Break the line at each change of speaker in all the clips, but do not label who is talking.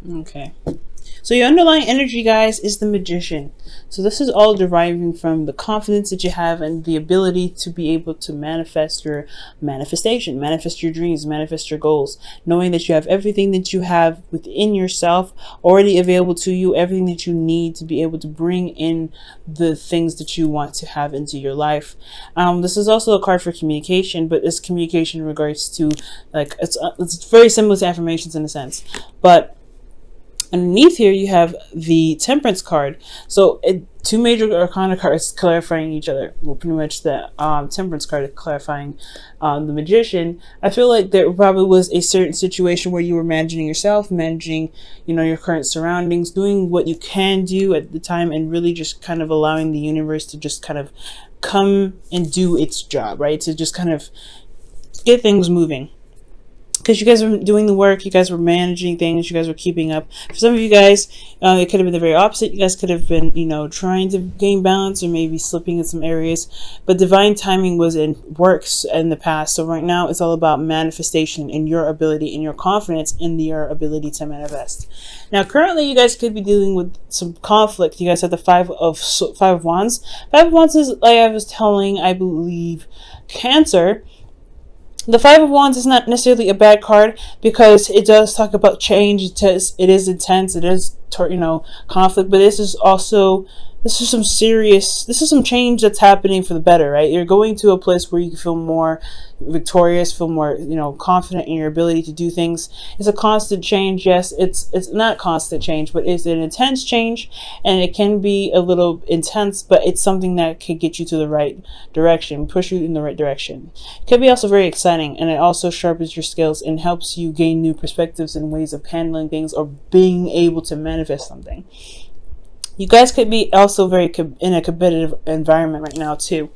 Okay. So your underlying energy, guys, is the Magician. So this is all deriving from the confidence that you have and the ability to be able to manifest your manifestation, manifest your dreams, manifest your goals, knowing that you have everything that you have within yourself already available to you, everything that you need to be able to bring in the things that you want to have into your life. This is also a card for communication, but this communication in regards to, like, it's very similar to affirmations in a sense, but underneath here you have the Temperance card. So two major arcana cards clarifying each other. Well, pretty much the Temperance card clarifying the Magician. I feel like there probably was a certain situation where you were managing yourself, managing, you know, your current surroundings, doing what you can do at the time, and really just kind of allowing the universe to just kind of come and do its job, right? To just kind of get things moving. Because you guys were doing the work, you guys were managing things, you guys were keeping up. For some of you guys, it could have been the very opposite. You guys could have been, you know, trying to gain balance or maybe slipping in some areas. But divine timing was in works in the past. So right now, it's all about manifestation and your ability and your confidence in your ability to manifest. Now, currently, you guys could be dealing with some conflict. You guys have the Five of Wands. Five of Wands is, like I was telling, I believe, Cancer. The Five of Wands is not necessarily a bad card because it does talk about change. It is intense. It is, you know, conflict. But this is some change that's happening for the better, right? You're going to a place where you feel more victorious, feel more, you know, confident in your ability to do things. It's a constant change. Yes, it's not constant change, but it's an intense change, and it can be a little intense, but it's something that can get you to the right direction, push you in the right direction. It can be also very exciting, and it also sharpens your skills and helps you gain new perspectives and ways of handling things or being able to manifest something. You guys could be also very in a competitive environment right now too.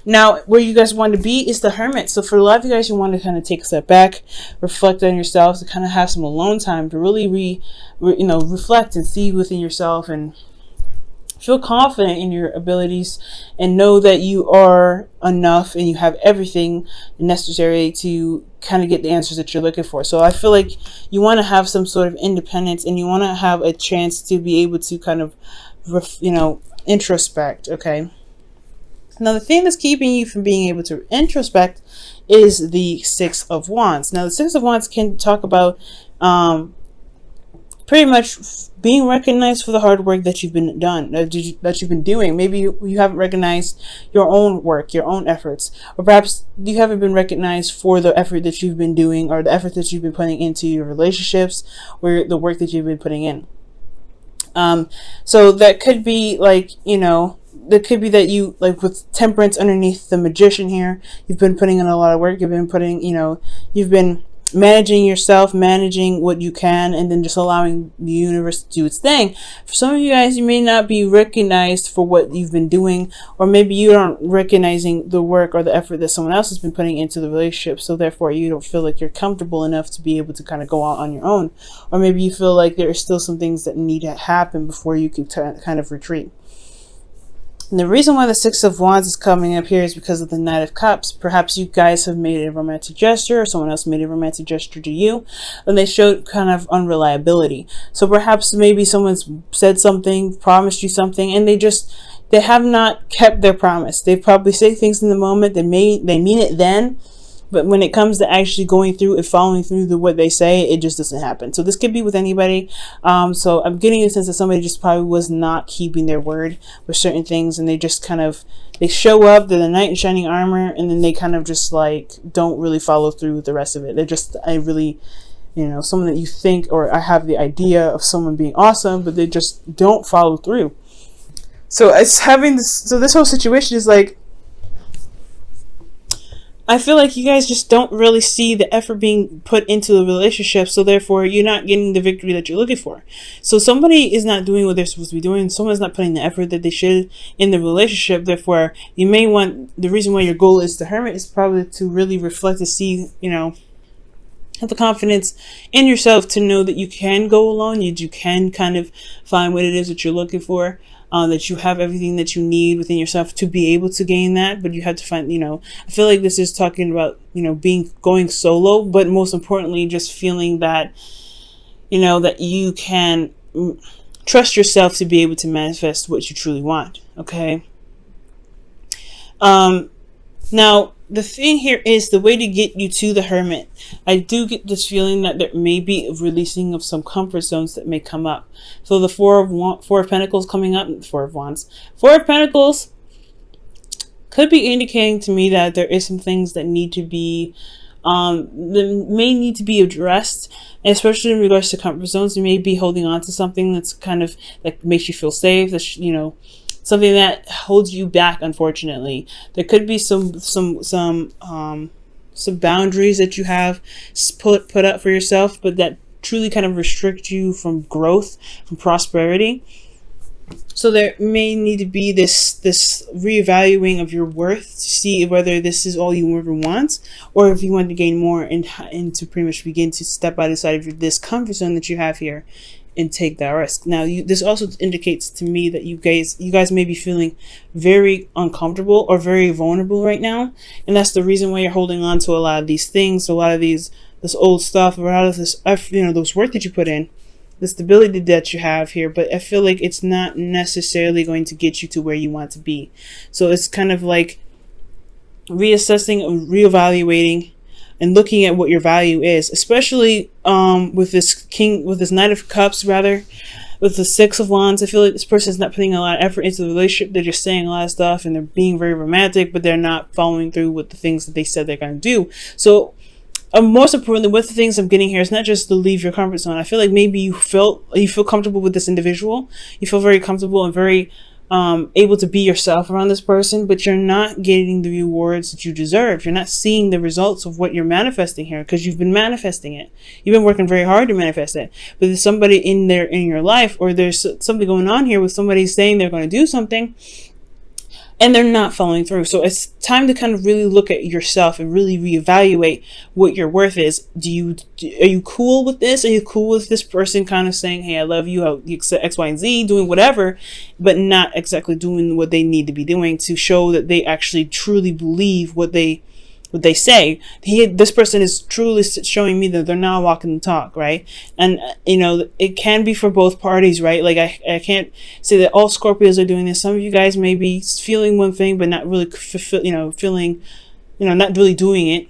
Now, where you guys want to be is the Hermit. So for a lot of you guys, you want to kind of take a step back, reflect on yourselves, to kind of have some alone time to really reflect and see within yourself and feel confident in your abilities and know that you are enough and you have everything necessary to kind of get the answers that you're looking for. So I feel like you want to have some sort of independence and you want to have a chance to be able to kind of, introspect. Okay. Now, the thing that's keeping you from being able to introspect is the Six of Wands. Now, the Six of Wands can talk about pretty much being recognized for the hard work that you've been doing. Maybe you haven't recognized your own work, your own efforts, or perhaps you haven't been recognized for the effort that you've been doing or the effort that you've been putting into your relationships or the work that you've been putting in. So that could be like, that could be that you, like with Temperance underneath the Magician here, you've been putting in a lot of work. You've been managing yourself, managing what you can, and then just allowing the universe to do its thing. For some of you guys, you may not be recognized for what you've been doing, or maybe you aren't recognizing the work or the effort that someone else has been putting into the relationship, so therefore you don't feel like you're comfortable enough to be able to kind of go out on your own. Or maybe you feel like there are still some things that need to happen before you can kind of retreat. And the reason why the Six of Wands is coming up here is because of the Knight of Cups. Perhaps you guys have made a romantic gesture, or someone else made a romantic gesture to you, and they showed kind of unreliability. So perhaps maybe someone's said something, promised you something, and they have not kept their promise. They probably say things in the moment, they mean it then, but when it comes to actually going through and following through what they say, it just doesn't happen. So this could be with anybody. So I'm getting a sense that somebody just probably was not keeping their word with certain things, and they just they show up, they're the knight in shining armor, and then they kind of just like don't really follow through with the rest of it. They're just someone that you think, or I have the idea of someone being awesome, but they just don't follow through. So it's having this. So this whole situation is like, I feel like you guys just don't really see the effort being put into the relationship, so therefore you're not getting the victory that you're looking for. So somebody is not doing what they're supposed to be doing. Someone's not putting the effort that they should in the relationship. Therefore, you may want, the reason why your goal is the Hermit is probably to really reflect and see, have the confidence in yourself to know that you can go alone. You can kind of find what it is that you're looking for. That you have everything that you need within yourself to be able to gain that, but you have to find, I feel like this is talking about, going solo, but most importantly, just feeling that, that you can trust yourself to be able to manifest what you truly want. Okay. Now, the thing here is the way to get you to the Hermit. I do get this feeling that there may be a releasing of some comfort zones that may come up. So the Four of Pentacles coming up, Four of Wands. Four of Pentacles could be indicating to me that there is some things that need to be, that may need to be addressed, especially in regards to comfort zones. You may be holding on to something that's kind of like makes you feel safe. That's, something that holds you back. Unfortunately, there could be some boundaries that you have put up for yourself, but that truly kind of restrict you from growth, from prosperity. So there may need to be this reevaluating of your worth to see whether this is all you ever want, or if you want to gain more and to pretty much begin to step outside of this comfort zone that you have here and take that risk. Now, this also indicates to me that you guys may be feeling very uncomfortable or very vulnerable right now, and that's the reason why you're holding on to a lot of these things, a lot of this old stuff, a lot of this, those work that you put in, the stability that you have here. But I feel like it's not necessarily going to get you to where you want to be. So it's kind of like reassessing, reevaluating, and looking at what your value is, especially with this Knight of Cups, rather, with the Six of Wands. I feel like this person is not putting a lot of effort into the relationship. They're just saying a lot of stuff and they're being very romantic, but they're not following through with the things that they said they're going to do. So most importantly, with the things I'm getting here, it's not just to leave your comfort zone. I feel like maybe you feel comfortable with this individual. You feel very comfortable and very able to be yourself around this person, but you're not getting the rewards that you deserve. You're not seeing the results of what you're manifesting here, because you've been manifesting it. You've been working very hard to manifest it. But there's somebody in your life, or there's something going on here with somebody saying they're going to do something, and they're not following through. So it's time to kind of really look at yourself and really reevaluate what your worth is. Are you cool with this? Are you cool with this person kind of saying, hey, I love you, X, Y, and Z, doing whatever, but not exactly doing what they need to be doing to show that they actually truly believe what they say. This person is truly showing me that they're not walking the talk, right? And it can be for both parties, right? Like I can't say that all Scorpios are doing this. Some of you guys may be feeling one thing but not really not really doing it,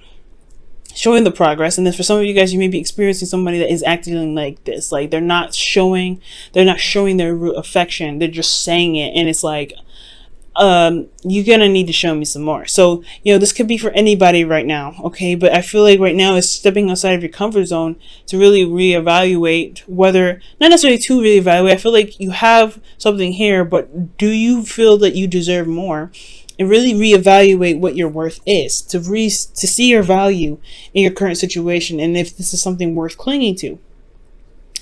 showing the progress. And then for some of you guys, you may be experiencing somebody that is acting like this, like they're not showing their affection, they're just saying it, and it's like, you're gonna need to show me some more. So this could be for anybody right now, okay? But I feel like right now is stepping outside of your comfort zone to really reevaluate, whether not necessarily to reevaluate. I feel like you have something here, but do you feel that you deserve more? And really reevaluate what your worth is, to see your value in your current situation, and if this is something worth clinging to.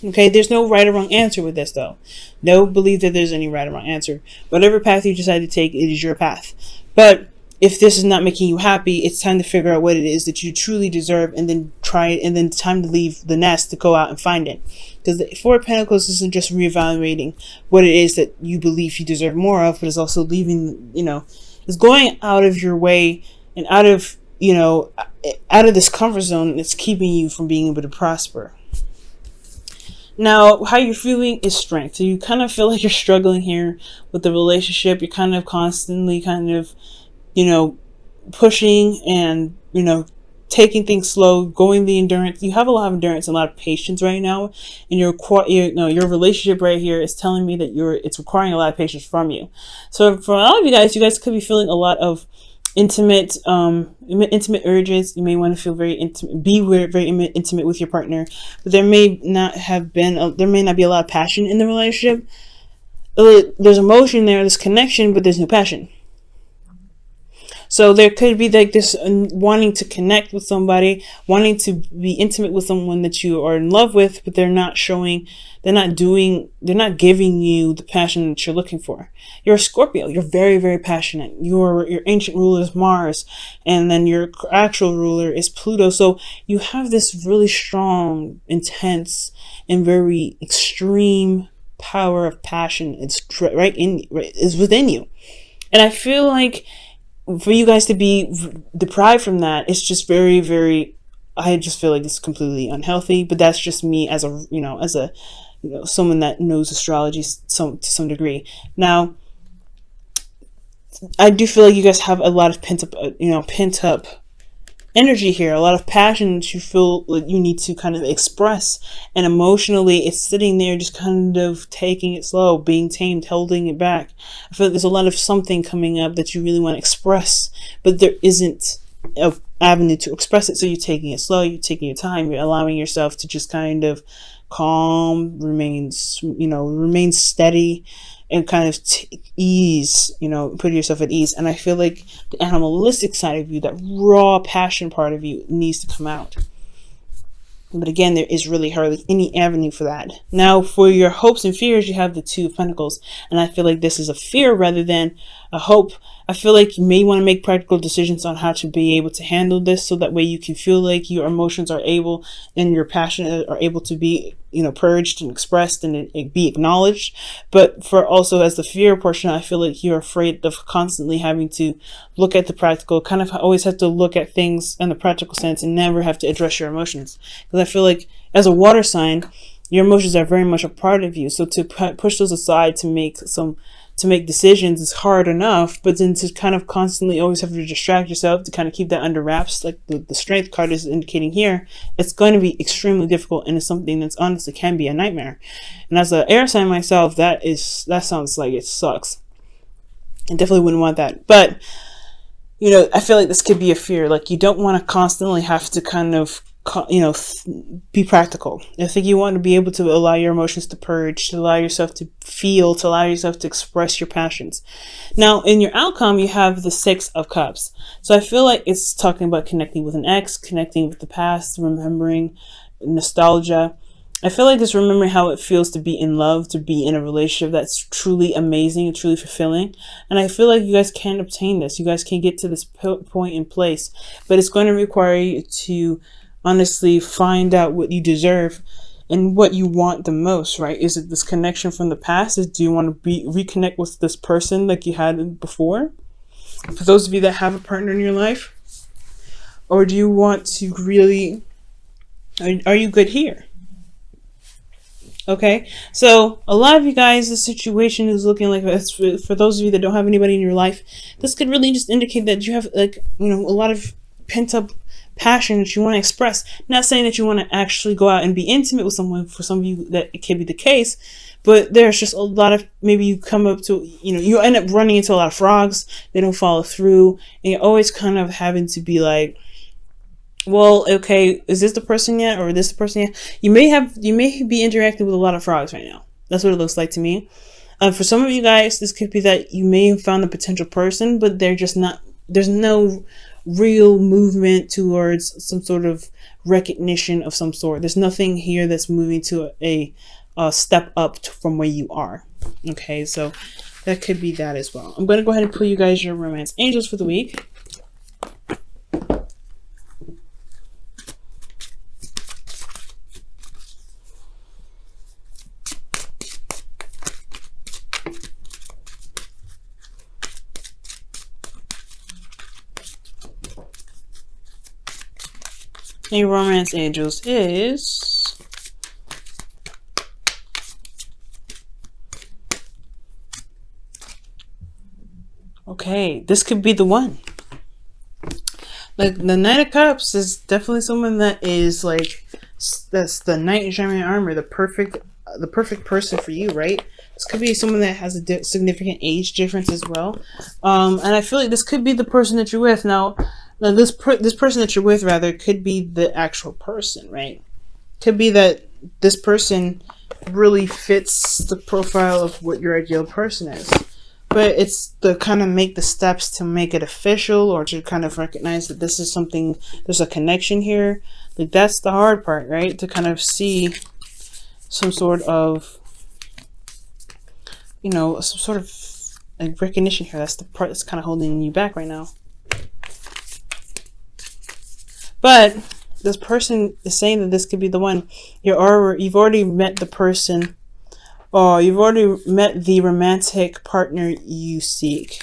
Okay, there's no right or wrong answer with this, though. Don't believe that there's any right or wrong answer. Whatever path you decide to take, it is your path. But if this is not making you happy, it's time to figure out what it is that you truly deserve, and then try it, and then it's time to leave the nest to go out and find it. Because the Four of Pentacles isn't just reevaluating what it is that you believe you deserve more of, but it's also leaving, it's going out of your way and out of this comfort zone that's keeping you from being able to prosper. Now, how you're feeling is strength. So you kind of feel like you're struggling here with the relationship. You're kind of constantly pushing and, taking things slow, going the endurance. You have a lot of endurance and a lot of patience right now. And your relationship right here is telling me that it's requiring a lot of patience from you. So for a lot of you guys could be feeling a lot of intimate urges. You may want to feel very intimate, very intimate with your partner, but there may not be a lot of passion in the relationship. There's emotion there, there's connection, but there's no passion. So there could be like this wanting to connect with somebody, wanting to be intimate with someone that you are in love with, but they're not giving you the passion that you're looking for. You're a Scorpio. You're very, very passionate. Your ancient ruler is Mars, and then your actual ruler is Pluto. So you have this really strong, intense, and very extreme power of passion. It's is within you. And I feel like for you guys to be deprived from that, it's just very, very I just feel like this is completely unhealthy, but that's just me as a, someone that knows astrology to some degree. Now, I do feel like you guys have a lot of pent up energy here, a lot of passion that you feel like you need to kind of express, and emotionally it's sitting there just kind of taking it slow, being tamed, holding it back. I feel like there's a lot of something coming up that you really want to express, but there isn't a avenue to express it, so you're taking it slow, you're taking your time, you're allowing yourself to just kind of calm, remain steady, and kind of ease, put yourself at ease. And I feel like the animalistic side of you, that raw passion part of you, needs to come out. But again, there is really hardly any avenue for that. Now, for your hopes and fears, you have the Two of Pentacles. And I feel like this is a fear rather than a hope. I feel like you may want to make practical decisions on how to be able to handle this, so that way you can feel like your emotions are able, and your passion are able to be, purged and expressed and it be acknowledged. But for also as the fear portion, I feel like you're afraid of constantly having to look at the practical, kind of always have to look at things in the practical sense and never have to address your emotions. Because I feel like as a water sign, your emotions are very much a part of you. So to push those aside to make decisions is hard enough, but then to kind of constantly always have to distract yourself to kind of keep that under wraps, like the strength card is indicating here, it's going to be extremely difficult, and it's something that's honestly can be a nightmare. And as an air sign myself, that sounds like it sucks. I definitely wouldn't want that. But I feel like this could be a fear. Like, you don't want to constantly have to kind of be practical. I think you want to be able to allow your emotions to purge, to allow yourself to feel, to allow yourself to express your passions. Now, in your outcome, you have the Six of Cups. So I feel like it's talking about connecting with an ex, connecting with the past, remembering nostalgia. I feel like it's remembering how it feels to be in love, to be in a relationship that's truly amazing and truly fulfilling. And I feel like you guys can obtain this. You guys can get to this point in place, but it's going to require you to honestly find out what you deserve and what you want the most, right? Is it this connection from the past? Do you want to reconnect with this person like you had before? For those of you that have a partner in your life, or do you want to really, are you good here? Okay, so a lot of you guys, the situation is looking like this. For those of you that don't have anybody in your life, this could really just indicate that you have a lot of pent up passion that you want to express. Not saying that you want to actually go out and be intimate with someone. For some of you that it can be the case, but there's just a lot of, maybe you come up to, you end up running into a lot of frogs. They don't follow through, and you're always kind of having to be like, well, okay, is this the person yet, or is this the person yet? You may be interacting with a lot of frogs right now. That's what it looks like to me. For some of you guys, this could be that you may have found a potential person, but they're just not, there's no real movement towards some sort of recognition of some sort. There's nothing here that's moving to a step up from where you are. Okay, so that could be that as well. I'm going to go ahead and pull you guys your romance angels for the week. A romance angels is okay. This could be the one. Like, the Knight of Cups is definitely someone that is like, that's the knight in shining armor, the perfect person for you, right? This could be someone that has a significant age difference as well. And I feel like this could be the person that you're with now. Now, this person that you're with, rather, could be the actual person, right? Could be that this person really fits the profile of what your ideal person is. But it's to kind of make the steps to make it official, or to kind of recognize that this is something, there's a connection here. Like, that's the hard part, right? To kind of see some sort of, some sort of like recognition here. That's the part that's kind of holding you back right now. But this person is saying that this could be the one. You've already met the person, or you've already met the romantic partner you seek.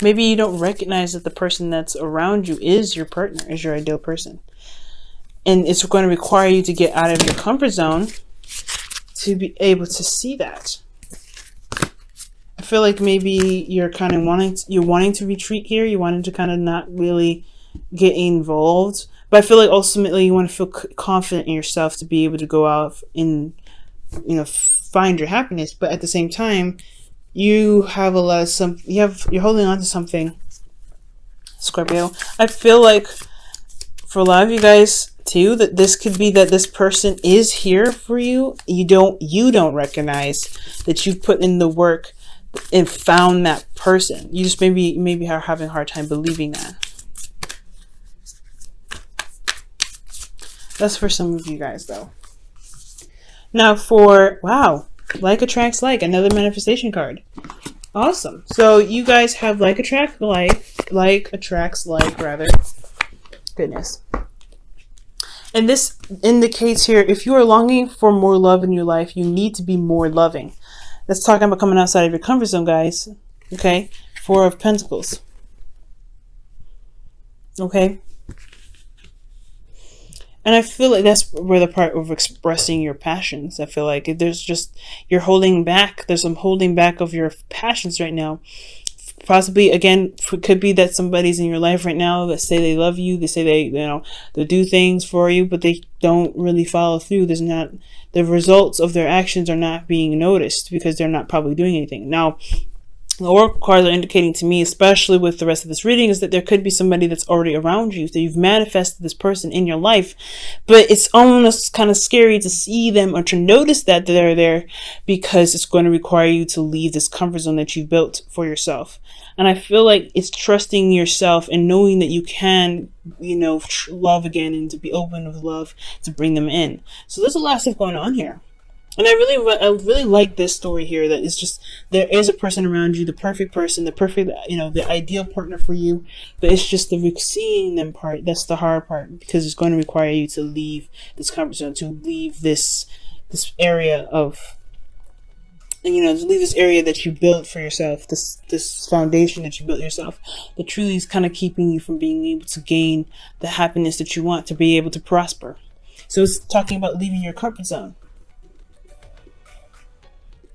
Maybe you don't recognize that the person that's around you is your partner, is your ideal person. And it's going to require you to get out of your comfort zone to be able to see that. I feel like maybe you're kind of wanting to retreat here. You wanted to kind of not really get involved. But I feel like ultimately you want to feel confident in yourself to be able to go out and, find your happiness. But at the same time, you have you're holding on to something, Scorpio. I feel like for a lot of you guys too, that this could be that this person is here for you. You don't recognize that you've put in the work and found that person. You just maybe are having a hard time believing that. That's for some of you guys though. Now wow, like attracts like, another manifestation card. Awesome. So you guys have like attracts like rather. Goodness. And this indicates here, if you are longing for more love in your life, you need to be more loving. That's talking about coming outside of your comfort zone, guys. Okay? 4 of Pentacles. Okay? And I feel like that's where the part of expressing your passions. I feel like you're holding back. There's some holding back of your passions right now. Possibly, again, it could be that somebody's in your life right now that say they love you. They say they do things for you, but they don't really follow through. The results of their actions are not being noticed because they're not probably doing anything. Now, the oracle cards are indicating to me, especially with the rest of this reading, is that there could be somebody that's already around you, that you've manifested this person in your life, but it's almost kind of scary to see them or to notice that they're there, because it's going to require you to leave this comfort zone that you've built for yourself. And I feel like it's trusting yourself and knowing that you can, love again, and to be open with love to bring them in. So there's a lot of stuff going on here. And I really like this story here, that it's just, there is a person around you, the perfect person, the ideal partner for you, but it's just the seeing them part, that's the hard part, because it's going to require you to leave this comfort zone, to leave this area of, to leave this area that you built for yourself, this foundation that you built yourself, that truly is kind of keeping you from being able to gain the happiness that you want, to be able to prosper. So it's talking about leaving your comfort zone.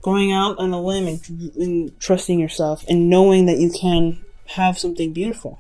Going out on a limb and trusting yourself and knowing that you can have something beautiful.